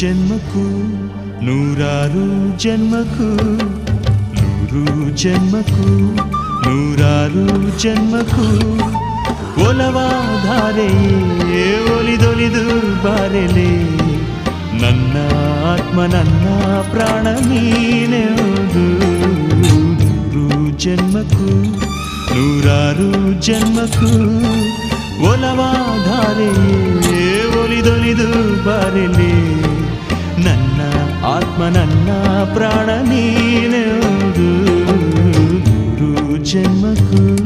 ಜನ್ಮಕ್ಕೂ ನೂರಾರು ಜನ್ಮಕ್ಕೂ ನೂರು ಜನ್ಮಕ್ಕೂ ನೂರಾರು ಜನ್ಮಕ್ಕೂ ಒಲವಾಧಾರೆಯೇ ಒಲಿದೊಲಿದು ಬಾರೆಲೆ ನನ್ನ ಆತ್ಮ ನನ್ನ ಪ್ರಾಣ ನೀನೆವುದು ನೂರು ಜನ್ಮಕ್ಕೂ ನೂರಾರು ಜನ್ಮಕ್ಕೂ ಒಲವಾಧಾರೆಯೇ ಒಲಿದೊಲಿದು ಬಾರೆಲೆ ನನ್ನ ಆತ್ಮ ನನ್ನ ಪ್ರಾಣ ನೀನೆವುದು ನೂರು ಜನ್ಮಕ್ಕೂ